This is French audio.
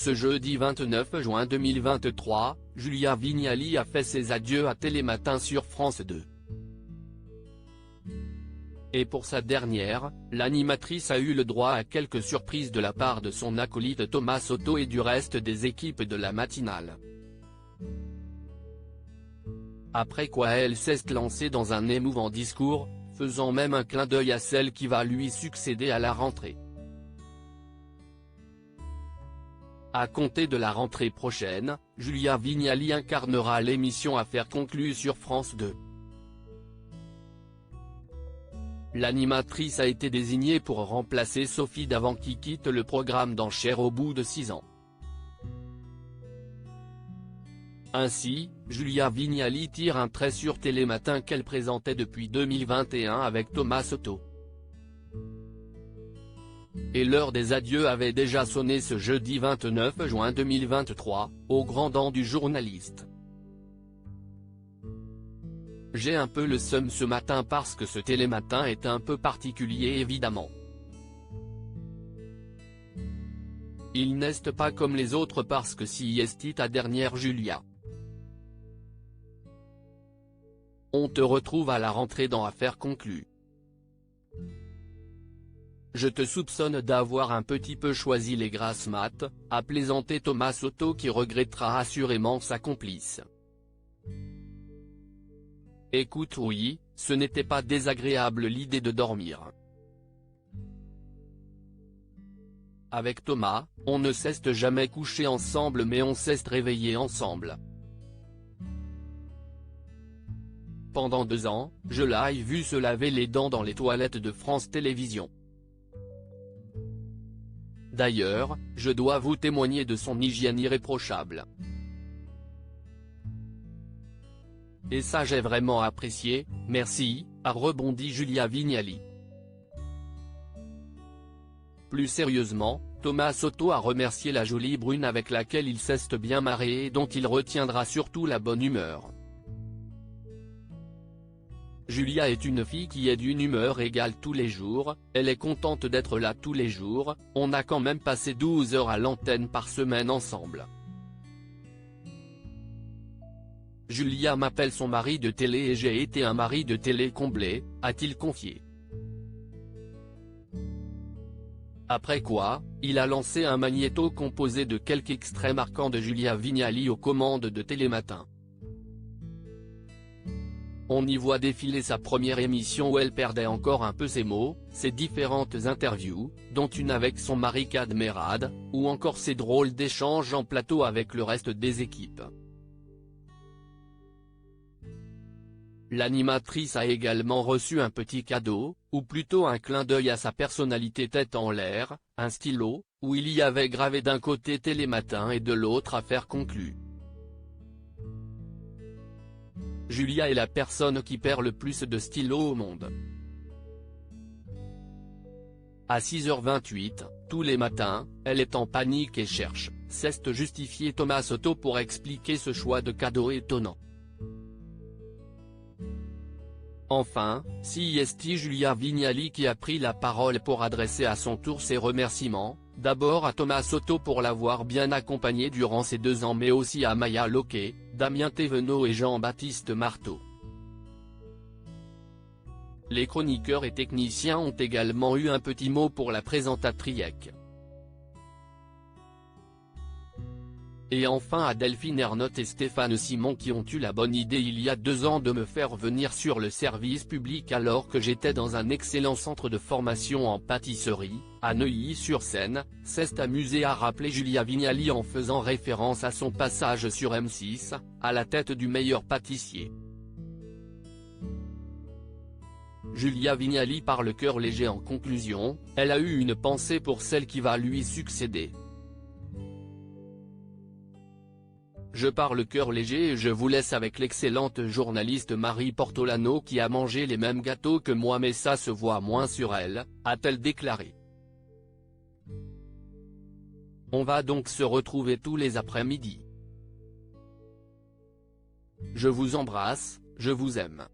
Ce jeudi 29 juin 2023, Julia Vignali a fait ses adieux à Télématin sur France 2. Et pour sa dernière, l'animatrice a eu le droit à quelques surprises de la part de son acolyte Thomas Soto et du reste des équipes de la matinale. Après quoi elle s'est lancée dans un émouvant discours, faisant même un clin d'œil à celle qui va lui succéder à la rentrée. À compter de la rentrée prochaine, Julia Vignali incarnera l'émission Affaires conclues sur France 2. L'animatrice a été désignée pour remplacer Sophie Davant qui quitte le programme d'enchères au bout de 6 ans. Ainsi, Julia Vignali tire un trait sur Télématin qu'elle présentait depuis 2021 avec Thomas Soto. Et l'heure des adieux avait déjà sonné ce jeudi 29 juin 2023, au grand dam du journaliste. J'ai un peu le seum ce matin parce que ce Télématin est un peu particulier évidemment. Il n'est pas comme les autres parce que si est ta dernière Julia. On te retrouve à la rentrée dans Affaires conclues. Je te soupçonne d'avoir un petit peu choisi les grasses mat, a plaisanté Thomas Soto qui regrettera assurément sa complice. Écoute oui, ce n'était pas désagréable l'idée de dormir. Avec Thomas, on ne s'est jamais couché ensemble mais on s'est réveillé ensemble. Pendant 2 ans, je l'ai vu se laver les dents dans les toilettes de France Télévisions. D'ailleurs, je dois vous témoigner de son hygiène irréprochable. Et ça j'ai vraiment apprécié, merci, a rebondi Julia Vignali. Plus sérieusement, Thomas Soto a remercié la jolie brune avec laquelle il s'est bien marré et dont il retiendra surtout la bonne humeur. Julia est une fille qui est d'une humeur égale tous les jours, elle est contente d'être là tous les jours, on a quand même passé 12 heures à l'antenne par semaine ensemble. Julia m'appelle son mari de télé et j'ai été un mari de télé comblé, a-t-il confié. Après quoi, il a lancé un magnéto composé de quelques extraits marquants de Julia Vignali aux commandes de Télématin. On y voit défiler sa première émission où elle perdait encore un peu ses mots, ses différentes interviews, dont une avec son mari Kad Merad, ou encore ses drôles d'échanges en plateau avec le reste des équipes. L'animatrice a également reçu un petit cadeau, ou plutôt un clin d'œil à sa personnalité tête en l'air, un stylo, où il y avait gravé d'un côté Télématin et de l'autre Affaires conclues. Julia est la personne qui perd le plus de stylos au monde. À 6h28, tous les matins, elle est en panique et cherche, s'est justifié Thomas Soto pour expliquer ce choix de cadeau étonnant. Enfin, si est Julia Vignali qui a pris la parole pour adresser à son tour ses remerciements, d'abord à Thomas Soto pour l'avoir bien accompagné durant ces 2 ans mais aussi à Maya Loquet, Damien Thévenot et Jean-Baptiste Marteau. Les chroniqueurs et techniciens ont également eu un petit mot pour la présentatrice. Et enfin à Delphine Ernotte et Stéphane Simon qui ont eu la bonne idée il y a 2 ans de me faire venir sur le service public alors que j'étais dans un excellent centre de formation en pâtisserie, à Neuilly-sur-Seine, s'est amusé à rappeler Julia Vignali en faisant référence à son passage sur M6, à la tête du meilleur pâtissier. Julia Vignali par le cœur léger en conclusion, elle a eu une pensée pour celle qui va lui succéder. Je pars le cœur léger et je vous laisse avec l'excellente journaliste Marie Portolano qui a mangé les mêmes gâteaux que moi mais ça se voit moins sur elle, a-t-elle déclaré. On va donc se retrouver tous les après-midi. Je vous embrasse, je vous aime.